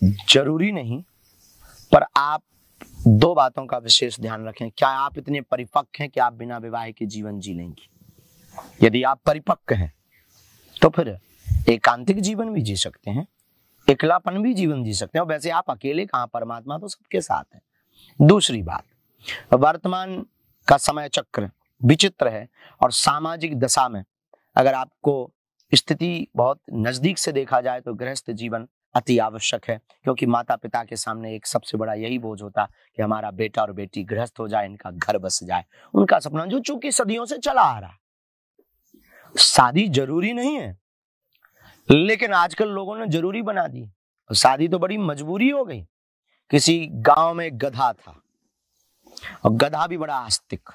जरूरी नहीं, पर आप दो बातों का विशेष ध्यान रखें। क्या आप इतने परिपक्व हैं कि आप बिना विवाह के जीवन जी लेंगे? यदि आप परिपक्व हैं तो फिर एकांतिक जीवन भी जी सकते हैं, एकलापन भी जीवन जी सकते हैं। और वैसे आप अकेले कहाँ, परमात्मा तो सबके साथ है। दूसरी बात, वर्तमान का समय चक्र विचित्र है और सामाजिक दशा में अगर आपको स्थिति बहुत नजदीक से देखा जाए तो गृहस्थ जीवन अति आवश्यक है, क्योंकि माता पिता के सामने एक सबसे बड़ा यही बोझ होता कि हमारा बेटा और बेटी गृहस्थ हो जाए, इनका घर बस जाए, उनका सपना जो चूंकि सदियों से चला आ रहा। शादी जरूरी नहीं है, लेकिन आजकल लोगों ने जरूरी बना दी। शादी तो बड़ी मजबूरी हो गई। किसी गांव में एक गधा था और गधा भी बड़ा आस्तिक,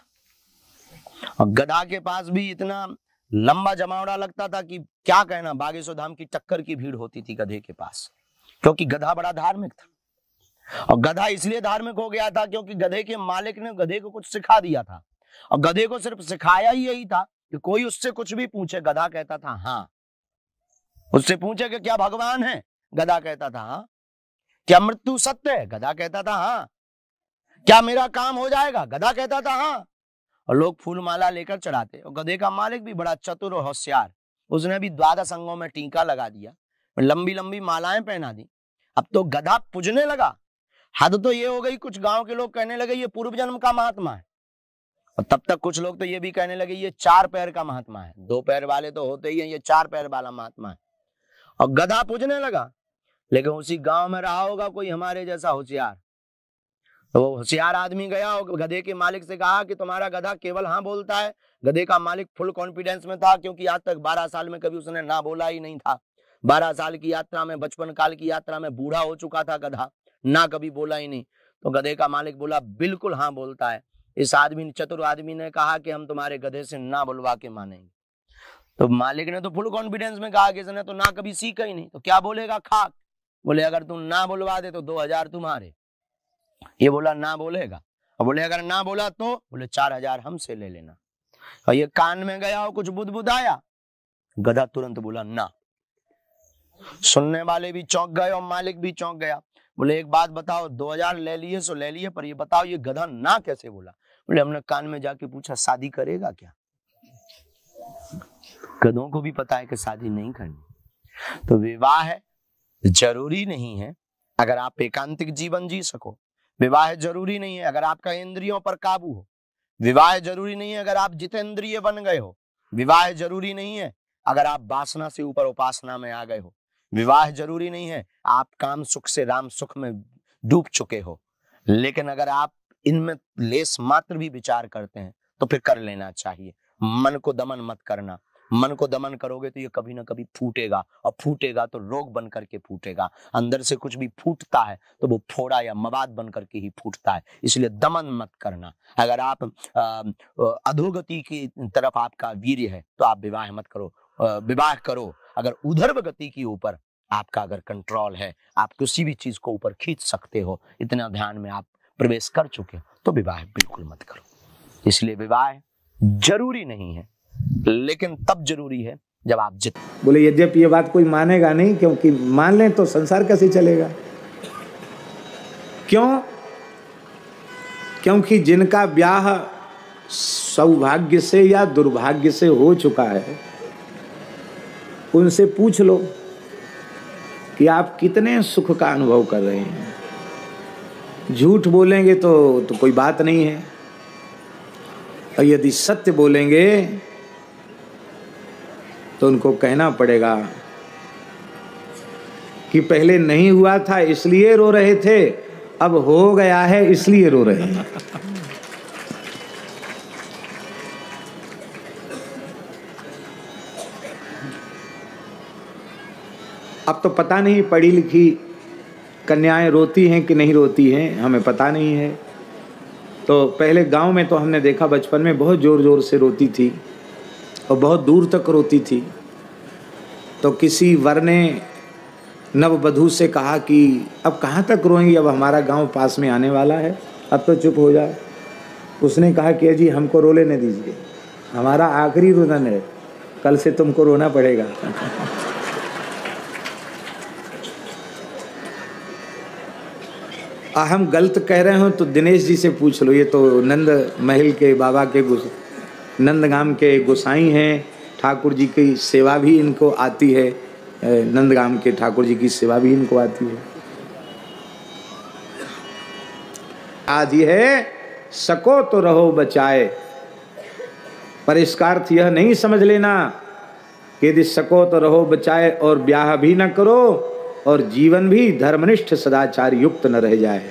और गधा के पास भी इतना लंबा जमावड़ा लगता था कि क्या कहना, बागेश्वर धाम की टक्कर की भीड़ होती थी गधे के पास, क्योंकि गधा बड़ा धार्मिक था। और गधा इसलिए धार्मिक हो गया था क्योंकि गधे के मालिक ने गधे को कुछ सिखा दिया था, और गधे को सिर्फ सिखाया ही यही था कि कोई उससे कुछ भी पूछे, गधा कहता था हाँ। उससे पूछे कि क्या भगवान है, गधा कहता था हाँ। क्या मृत्यु सत्य है, गधा कहता था हाँ। क्या मेरा काम हो जाएगा, गधा कहता था हाँ। और लोग फूल माला लेकर चढ़ाते। और गधे का मालिक भी बड़ा चतुर और होशियार, उसने भी द्वादश अंगों में टीका लगा दिया, लंबी लंबी मालाएं पहना दी। अब तो गधा पूजने लगा। हद तो ये हो गई, कुछ गांव के लोग कहने लगे ये पूर्व जन्म का महात्मा है, और तब तक कुछ लोग तो ये भी कहने लगे ये 4 पैर का महात्मा है। 2 पैर वाले तो होते ही हैं, ये 4 पैर वाला महात्मा है। और गधा पूजने लगा। लेकिन उसी गांव में रहा होगा कोई हमारे जैसा होशियार, तो वो होशियार आदमी गया और गधे के मालिक से कहा कि तुम्हारा गधा केवल हाँ बोलता है। गधे का मालिक फुल कॉन्फिडेंस में था, क्योंकि आज तक 12 साल में कभी उसने ना बोला ही नहीं था। 12 साल की यात्रा में, बचपन काल की यात्रा में बूढ़ा हो चुका था गधा, ना कभी बोला ही नहीं। तो गधे का मालिक बोला बिल्कुल हाँ बोलता है। इस आदमी, चतुर आदमी ने कहा कि हम तुम्हारे गधे से ना बुलवा के मानेंगे। तो मालिक ने तो फुल कॉन्फिडेंस में कहा कि इसने तो ना कभी सीखा ही नहीं, तो क्या बोलेगा खाक। बोले अगर तुम ना बुलवा दे तो 2000 तुम्हारे। ये बोला ना बोलेगा, और बोले अगर ना बोला तो, बोले 4000 हमसे ले लेना। और ये कान में गया और कुछ बुदबुदाया, गधा तुरंत बोला ना। सुनने वाले भी चौंक गए और मालिक भी चौंक गया। बोले एक बात बताओ, 2000 ले लिए सो ले लिए, पर ये बताओ ये गधा ना कैसे बोला। बोले हमने कान में जाके पूछा शादी करेगा क्या। गधों को भी पता है कि शादी नहीं करनी। तो विवाह जरूरी नहीं है अगर आप एकांतिक जीवन जी सको। विवाह जरूरी नहीं है अगर आपका इंद्रियों पर काबू हो। विवाह जरूरी नहीं है अगर आप जितेंद्रिय बन गए हो। विवाह जरूरी नहीं है अगर आप वासना से ऊपर उपासना में आ गए हो। विवाह जरूरी नहीं है आप काम सुख से राम सुख में डूब चुके हो। लेकिन अगर आप इनमें लेस मात्र भी विचार करते हैं तो फिर कर लेना चाहिए। मन को दमन मत करना। मन को दमन करोगे तो ये कभी ना कभी फूटेगा, और फूटेगा तो रोग बन करके फूटेगा। अंदर से कुछ भी फूटता है तो वो फोड़ा या मवाद बन करके ही फूटता है। इसलिए दमन मत करना। अगर आप अधोगति की तरफ आपका वीर्य है तो आप विवाह मत करो, विवाह करो। अगर उधर्व गति के ऊपर आपका अगर कंट्रोल है, आप किसी भी चीज को ऊपर खींच सकते हो, इतना ध्यान में आप प्रवेश कर चुके हो, तो विवाह बिल्कुल मत करो। इसलिए विवाह जरूरी नहीं है, लेकिन तब जरूरी है जब आप जित। बोले यद्यपि ये बात कोई मानेगा नहीं, क्योंकि मान लें तो संसार कैसे चलेगा। क्यों? क्योंकि जिनका ब्याह सौभाग्य से या दुर्भाग्य से हो चुका है, उनसे पूछ लो कि आप कितने सुख का अनुभव कर रहे हैं। झूठ बोलेंगे तो कोई बात नहीं है, और यदि सत्य बोलेंगे तो उनको कहना पड़ेगा कि पहले नहीं हुआ था इसलिए रो रहे थे, अब हो गया है इसलिए रो रहे हैं। अब तो पता नहीं पढ़ी लिखी कन्याएं रोती हैं कि नहीं रोती हैं, हमें पता नहीं है। तो पहले गांव में तो हमने देखा बचपन में बहुत ज़ोर ज़ोर से रोती थी और बहुत दूर तक रोती थी। तो किसी वर ने नववधू से कहा कि अब कहाँ तक रोएंगी, अब हमारा गांव पास में आने वाला है, अब तो चुप हो जाओ। उसने कहा कि जी हमको रो लेने दीजिए, हमारा आखिरी रुदन है, कल से तुमको रोना पड़ेगा। हम गलत कह रहे हो तो दिनेश जी से पूछ लो। ये तो नंद महल के बाबा के नंदगाम के गोसाई हैं। ठाकुर जी की सेवा भी इनको आती है, नंदगाम के ठाकुर जी की सेवा भी इनको आती है। आज ये है सको तो रहो बचाए, पर इसका अर्थ यह नहीं समझ लेना कि यदि सको तो रहो बचाए और ब्याह भी न करो और जीवन भी धर्मनिष्ठ सदाचार युक्त न रह जाए।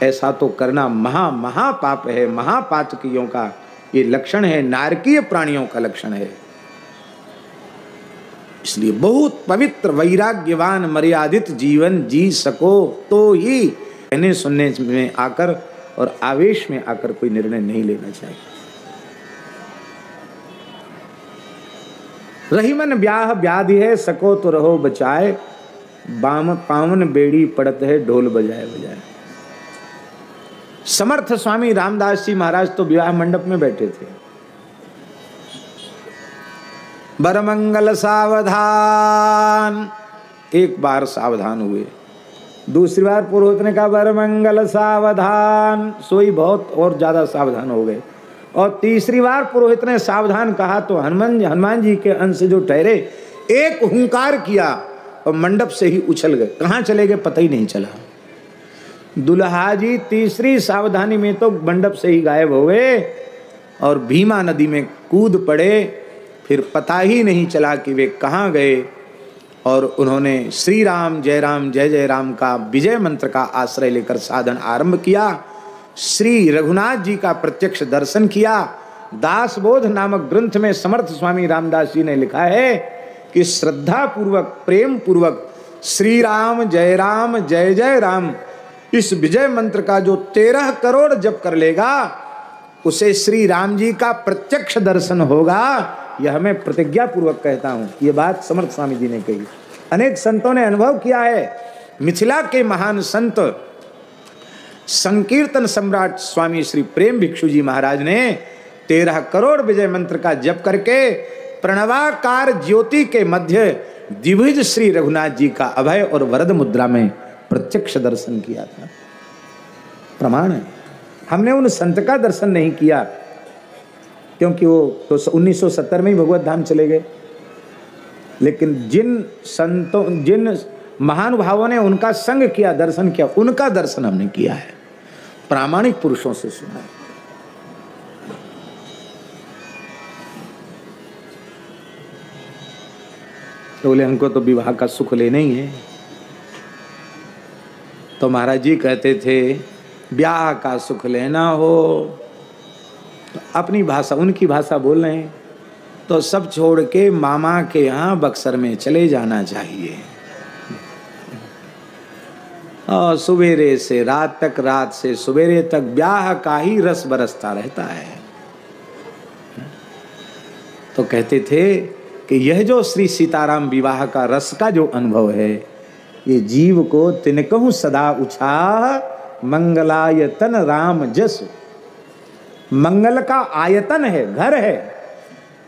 ऐसा तो करना महा पाप है, महापातकियों का ये लक्षण है, नारकीय प्राणियों का लक्षण है। इसलिए बहुत पवित्र वैराग्यवान मर्यादित जीवन जी सको तो ही कहने सुनने में आकर और आवेश में आकर कोई निर्णय नहीं लेना चाहिए। रही मन ब्याह व्याधि है, सको तो रहो बचाए, पावन बेड़ी पड़त है ढोल बजाए बजाए। समर्थ स्वामी रामदास जी महाराज तो विवाह मंडप में बैठे थे। बरमंगल सावधान, एक बार सावधान हुए, दूसरी बार पुरोहित ने कहा बरमंगल सावधान, सोई बहुत और ज्यादा सावधान हो गए। और तीसरी बार पुरोहित ने सावधान कहा तो हनुमान जी के अंश जो ठहरे, एक हुंकार किया और मंडप से ही उछल गए। कहाँ चले गए पता ही नहीं चला। दुल्हा जी तीसरी सावधानी में तो मंडप से ही गायब हो गए और भीमा नदी में कूद पड़े। फिर पता ही नहीं चला कि वे कहाँ गए। और उन्होंने श्री राम जय राम का विजय मंत्र का आश्रय लेकर साधन आरंभ किया। श्री रघुनाथ जी का प्रत्यक्ष दर्शन किया। दासबोध नामक ग्रंथ में समर्थ स्वामी रामदास जी ने लिखा है कि श्रद्धा पूर्वक प्रेम पूर्वक श्री राम जय राम इस विजय मंत्र का जो 13 करोड़ जप कर लेगा उसे श्री राम जी का प्रत्यक्ष दर्शन होगा। यह मैं प्रतिज्ञा पूर्वक कहता हूं। ये बात समर्थ स्वामी जी ने कही, अनेक संतों ने अनुभव किया है। मिथिला के महान संत संकीर्तन सम्राट स्वामी श्री प्रेम भिक्षु जी महाराज ने 13 करोड़ विजय मंत्र का जप करके प्रणवाकार ज्योति के मध्य द्विभुज श्री रघुनाथ जी का अभय और वरद मुद्रा में प्रत्यक्ष दर्शन किया था। प्रमाण है। हमने उन संत का दर्शन नहीं किया क्योंकि वो तो 1970 में ही भगवत धाम चले गए, लेकिन जिन महानुभावों ने उनका संग किया, दर्शन किया, उनका दर्शन हमने किया है, प्रामाणिक पुरुषों से सुना है। तो बोले हमको तो विवाह का सुख लेना ही है। तो महाराज जी कहते थे ब्याह का सुख लेना हो तो अपनी भाषा, उनकी भाषा बोल रहे हैं तो सब छोड़ के मामा के यहाँ बक्सर में चले जाना चाहिए और सवेरे से रात तक, रात से सवेरे तक ब्याह का ही रस बरसता रहता है। तो कहते थे कि यह जो श्री सीताराम विवाह का रस का जो अनुभव है, ये जीव को तिनकहु सदा उछाह मंगलायतन राम जस। मंगल का आयतन है, घर है।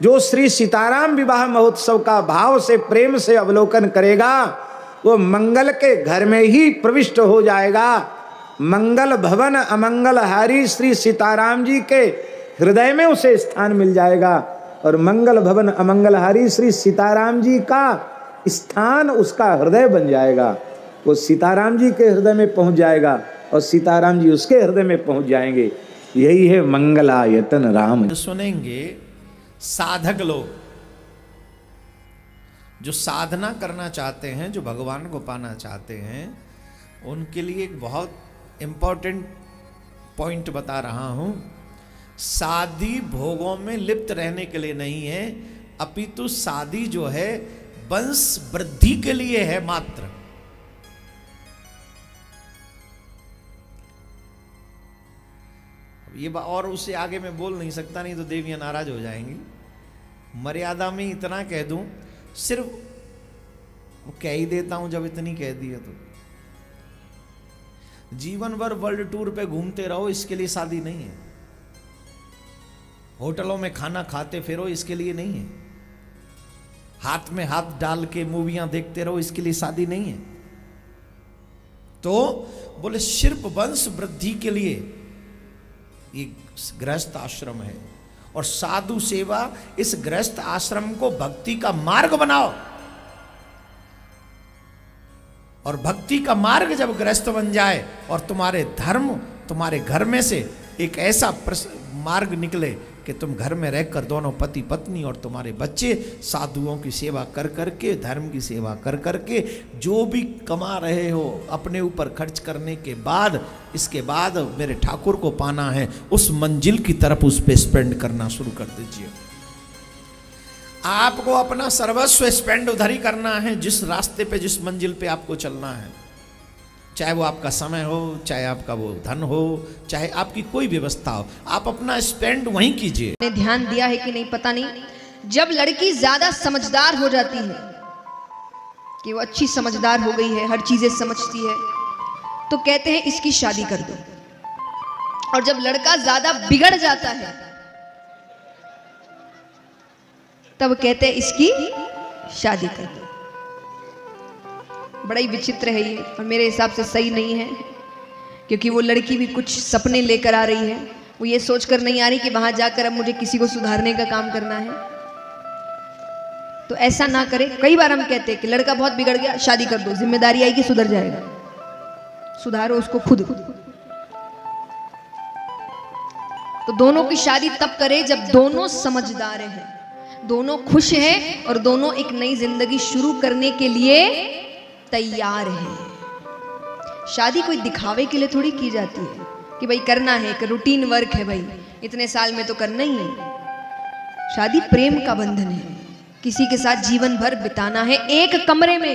जो श्री सीताराम विवाह महोत्सव का भाव से प्रेम से अवलोकन करेगा वो मंगल के घर में ही प्रविष्ट हो जाएगा। मंगल भवन अमंगल हारी श्री सीताराम जी के हृदय में उसे स्थान मिल जाएगा और मंगल भवन अमंगल हारी श्री सीताराम जी का स्थान उसका हृदय बन जाएगा। वो सीताराम जी के हृदय में पहुंच जाएगा और सीताराम जी उसके हृदय में पहुंच जाएंगे। यही है मंगलायतन राम। सुनेंगे साधक लोग जो साधना करना चाहते हैं, जो भगवान को पाना चाहते हैं, उनके लिए एक बहुत इंपॉर्टेंट पॉइंट बता रहा हूं। शादी भोगों में लिप्त रहने के लिए नहीं है, अपितु शादी जो है वंश वृद्धि के लिए है मात्र। ये और उससे आगे मैं बोल नहीं सकता, नहीं तो देवियां नाराज हो जाएंगी। मर्यादा में इतना कह दूं, सिर्फ कह ही देता हूं जब इतनी कह दी है तो। जीवन भर वर्ल्ड टूर पे घूमते रहो इसके लिए शादी नहीं है। होटलों में खाना खाते फिरो इसके लिए नहीं है। हाथ में हाथ डाल के मूवियां देखते रहो इसके लिए शादी नहीं है। तो बोले सिर्फ वंश वृद्धि के लिए ये गृहस्थ आश्रम है, और साधु सेवा इस गृहस्थ आश्रम को भक्ति का मार्ग बनाओ। और भक्ति का मार्ग जब गृहस्थ बन जाए और तुम्हारे धर्म तुम्हारे घर में से एक ऐसा मार्ग निकले कि तुम घर में रहकर दोनों पति पत्नी और तुम्हारे बच्चे साधुओं की सेवा कर करके, धर्म की सेवा कर करके जो भी कमा रहे हो अपने ऊपर खर्च करने के बाद, इसके बाद मेरे ठाकुर को पाना है, उस मंजिल की तरफ उस पे स्पेंड करना शुरू कर दीजिए। आपको अपना सर्वस्व स्पेंड उधर ही करना है जिस रास्ते पे, जिस मंजिल पे आपको चलना है, चाहे वो आपका समय हो, चाहे आपका वो धन हो, चाहे आपकी कोई व्यवस्था हो, आप अपना स्पेंड वहीं कीजिए। ने ध्यान दिया है कि नहीं पता नहीं, जब लड़की ज्यादा समझदार हो जाती है कि वो अच्छी समझदार हो गई है, हर चीजें समझती है, तो कहते हैं इसकी शादी कर दो। और जब लड़का ज्यादा बिगड़ जाता है तब कहते हैं इसकी शादी कर दो। बड़ा ही विचित्र है ये, और मेरे हिसाब से सही नहीं है, क्योंकि वो लड़की भी कुछ सपने लेकर आ रही है। वो ये सोचकर नहीं आ रही कि वहां जाकर अब मुझे किसी को सुधारने का काम करना है। तो ऐसा ना करे। कई बार हम कहते हैं कि लड़का बहुत बिगड़ गया, शादी कर दो, जिम्मेदारी आएगी, सुधर जाएगा। सुधारो उसको खुद। तो दोनों की शादी तब करे जब दोनों समझदार हैं, दोनों खुश हैं और दोनों एक नई जिंदगी शुरू करने के लिए तैयार है। शादी कोई दिखावे के लिए थोड़ी की जाती है कि भाई करना है, एक रूटीन वर्क है, भाई इतने साल में तो करना ही है। शादी प्रेम का बंधन है, किसी के साथ जीवन भर बिताना है, एक कमरे में